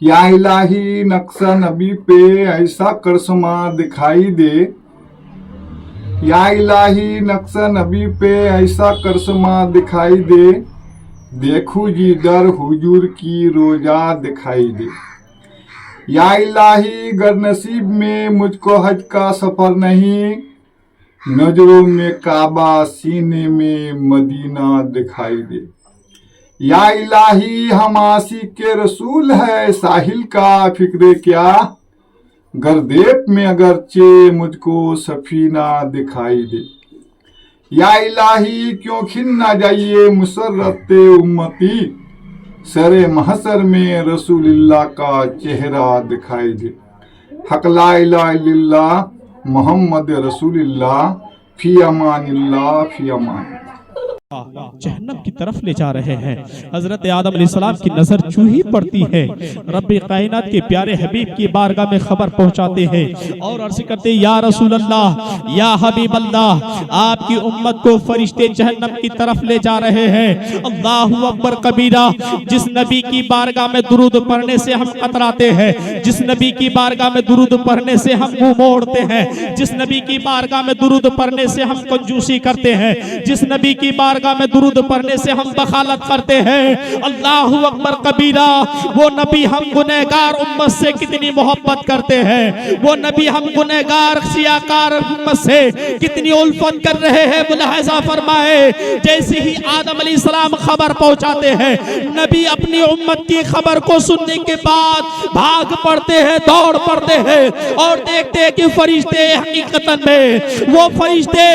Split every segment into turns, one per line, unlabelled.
या इलाही नक्शा नबी पे ऐसा करश्मा दिखाई दे। या इलाही नक्शा नबी पे ऐसा करश्मा दिखाई दे, देखूं जी दर हुजूर की रोजा दिखाई दे। या इलाही गर नसीब में मुझको हज का सफर नहीं, नजरों में काबा सीने में मदीना दिखाई दे। या इलाही हम आशिक के रसूल है साहिल का फिक्रे क्या, गर्देप में अगरचे मुझको सफीना दिखाई दे। या इलाही क्यों खिन ना जाइए मुसर्रत उम्मती, सरे महसर में रसूलुल्लाह का चेहरा दिखाई दे। हक ला इलाहा इल्लल्लाह मोहम्मद रसूलुल्लाह फी अमानिल्लाह फी अमान।
जहन्नम की तरफ ले जा रहे हैं। हजरत आदम अलैहिस्सलाम की नजर चूही पड़ती है, रब्बे कायनात के प्यारे हबीब की बारगाह में खबर पहुंचाते हैं और अर्ज करते हैं, या रसूल अल्लाह या हबीब अल्लाह, आपकी उम्मत को फरिश्ते जहन्नम की तरफ ले जा रहे हैं। अल्लाहु अकबर कबीरा। जिस नबी की बारगाह में दुरूद पढ़ने से हम कतराते हैं, जिस नबी की बारगाह में दुरूद पढ़ने से हम मुंह मोड़ते हैं, जिस नबी की बारगाह में दुरूद पढ़ने से हम कंजूसी करते हैं, जिस नबी की बारगाह में दुरूद पढ़ने से हम बखालत करते हैं, अल्लाहु अकबर कबीरा। वो नबी हम गुनहगार उम्मत से कितनी मोहब्बत करते हैं, वो नबी हम गुनहगार सियाकार उम्मत से कितनी उल्फत कर रहे हैं। मुलाहिजा फरमाए, जैसे ही आदम अलैहिस्सलाम खबर पहुंचाते हैं, नबी अपनी उम्मत की खबर को सुनने के बाद भाग पड़ते हैं, दौड़ पड़ते हैं और देखते हैं कि फरिश्ते हकीकतन में वो फरिश्ते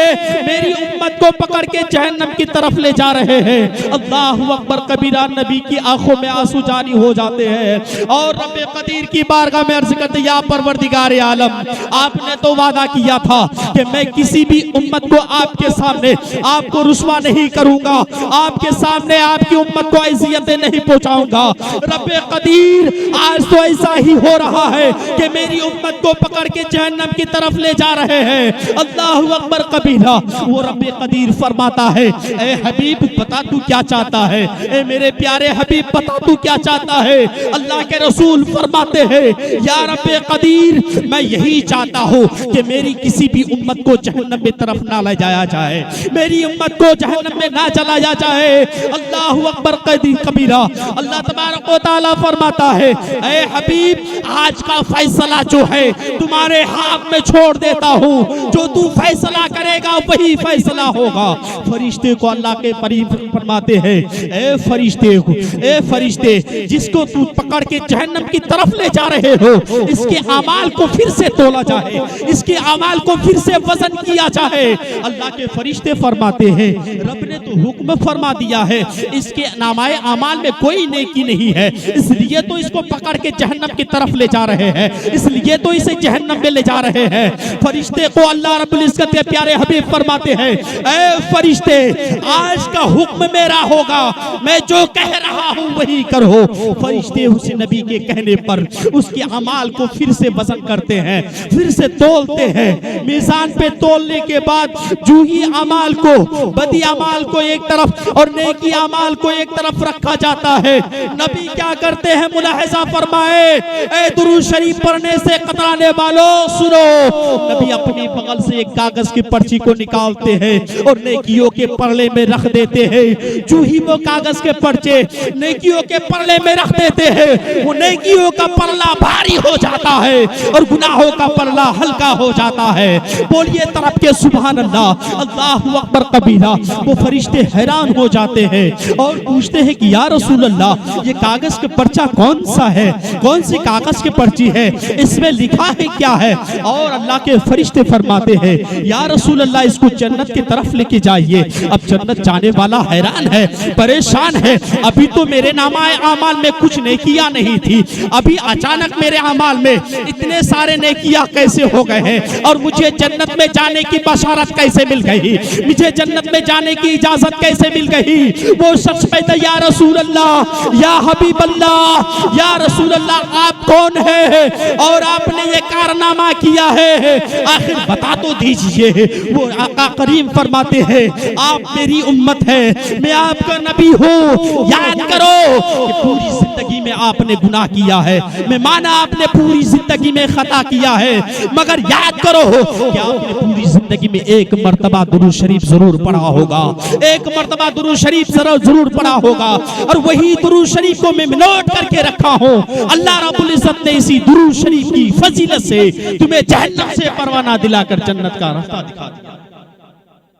मेरी उम्मत को पकड़ के जहन्नम की तरफ ले जा रहे हैं। अल्लाहु अकबर कबीरा। नबी की आंखों में आंसू जारी हो जाते हैं और रब्बे कदीर की बारगाह में अर्ज करते, या परवरदिगार आलम, आपने तो वादा किया था कि मैं किसी भी उम्मत को आपके सामने आपको रुस्वा नहीं करूंगा, आपके सामने आपकी उम्मत को अज़ियतें नहीं पहुंचाऊंगा। रब्बे कदीर, आज तो ऐसा ही हो रहा है कि मेरी उम्मत को पकड़ के जहन्नम की तरफ ले जा रहे हैं। अल्लाहु अकबर कबीरा। वो रब्बे कदीर फरमाता है, ए हबीब बता तू क्या चाहता है, ए मेरे प्यारे हबीब बता तू क्या चाहता है। अल्लाह के रसूल फरमाते हैं, या रब्बे कदीर, मैं यही चाहता हूँ कि मेरी किसी भी उम्मत को जहन्नम में तरफ ना ले जाया जाए, मेरी उम्मत को जहन्नम में ना चलाया जाए। अल्लाहु अकबर कबीरा। अल्लाह तबारक व तआला फरमाता है, ए हबीब, आज का फैसला जो है तुम्हारे हाथ में छोड़ देता हूँ, जो तू फैसला करेगा वही फैसला होगा। फरिश्ते को अल्लाह के फरमाते हैं, ए फरिश्ते, जिसको तू पकड़ के जहन्नम की तरफ ले जा रहे हो, इसके अमाल को फिर से तोला जाए, इसके अमाल को फिर से वजन किया जाए। अल्लाह के फरिश्ते फरमाते हैं, रब ने तो हुक्म फरमा दिया है, इसके नामाए अमाल में कोई नेकी नहीं है, इसलिए तो इसको पकड़ के जहन्नम की तरफ ले जा रहे हैं, इसलिए तो इसे जहन्नम में ले जा रहे हैं। फरिश्ते को अल्लाह रब्बुल इज्जत के प्यारे हबीब फरमाते हैं, ए फरिश्ते, आज का हुक्म मेरा होगा, मैं जो कह रहा हूं वही करो। फरिश्ते उस नबी के कहने पर उसके अमाल को फिर से वजन करते हैं, फिर से तोलते हैं। मीज़ान पे तोलने के बाद जूही अमाल को, बदी अमाल को एक तरफ और नेकी अमाल को एक तरफ रखा जाता है। नबी क्या करते हैं, मुलाहिजा फरमाए, ए दुरूद शरीफ पढ़ने से कतराने वालों सुनो। नबी अपनी बगल से एक कागज की पर्ची को निकालते हैं और नेकियों के परले में रख देते हैं। जो ही वो कागज के पर्चे नेकियों के परले में रख देते हैं, वो नेकियों का परला भारी हो जाता है और गुनाहों का परला हल्का हो जाता है। बोलिए तरफ के सुभान अल्लाह, अल्लाहु अकबर कबीरा। वो फरिश्ते हैरान हो जाते हैं और पूछते हैं कि या रसूल अल्लाह, ये कागज के पर्चा कौन सा है, कौन सी कागज की पर्ची है, इसमें लिखा है क्या है। और अल्लाह के फरिश्ते फरमाते हैं, या रसूल अल्लाह, इसको जन्नत की तरफ लेके जाइए। अब जन्नत जाने वाला हैरान है, परेशान है, अभी तो मेरे नामाए अमाल में कुछ नेकियां नहीं थी, अभी अचानक मेरे अमाल में इतने सारे नेकियां कैसे हो गए हैं और मुझे जन्नत में जाने की बशारत कैसे मिल गई, मुझे जन्नत में जाने की इजाजत कैसे मिल गई। वो शख्स कहता, या रसूल अल्लाह, या हबीब अल्लाह, या रसूल अल्लाह, आप कौन है और आपने ये कारनामा किया है, आखिर बता तो दीजिए। वो आका करीम फरमाते हैं आप मेरी उम्मत है, मैं आपका नबी हूँ। याद करो कि पूरी जिंदगी में आपने गुनाह किया है, मैं माना आपने पूरी जिंदगी में खता किया है, मगर याद करो कि आपने पूरी जिंदगी में एक मर्तबा दुरूद शरीफ जरूर पढ़ा होगा, एक मर्तबा दुरूद शरीफ जरूर पढ़ा होगा। और वही दुरूद शरीफ को मैं नोट करके रखा हूँ। अल्लाह रब्बुल इज्जत ने इसी दुरूद शरीफ की फजीलत से तुम्हें जहन्नम से परवाना दिलाकर जन्नत का रास्ता दिखा दिया।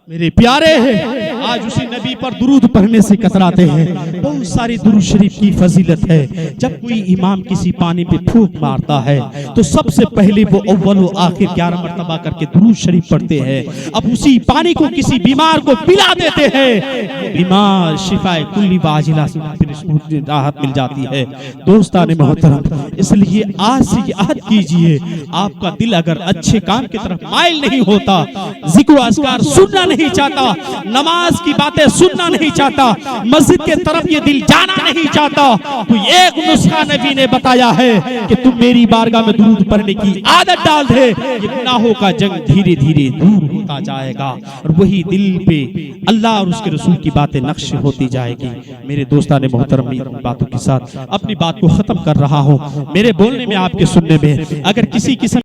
मेरे प्यारे हैं, आज उसी नबी पर दुरूद पढ़ने से कतराते हैं। बहुत सारी दुरूद शरीफ की फजीलत है। जब कोई इमाम किसी पानी पे फूंक मारता है तो सबसे पहले वो अव्वल व आखिर 11 मर्तबा करके दुरूद शरीफ पढ़ते हैं। अब उसी पानी को किसी बीमार को पिला देते हैं, बीमार शिफाए कुल्ली वाजिला राहत मिल जाती है। दोस्ताने मोहतरम, इसलिए आज से याद कीजिए, आपका दिल अगर अच्छे काम की तरफ माइल नहीं होता, जिक्र अस्कार सुनना नहीं चाहता, नमाज की बातें सुनना नहीं चाहता, मस्जिद के तरफ ये दिल जाना नहीं चाहता, तो एक नुस्खा नबी ने बताया है कि तुम मेरी बारगाह में दुरूद पढ़ने की आदत डाल दे, ये गुनाहों का जंग धीरे धीरे दूर होता जाएगा और वही दिल पे अल्लाह और उसके रसूल की बातें नक्श होती जाएगी। मेरे दोस्ताने मोहतरम, बातों के साथ अपनी बात को खत्म कर रहा हूँ। मेरे बोलने में आपके सुनने में अगर किसी किस्म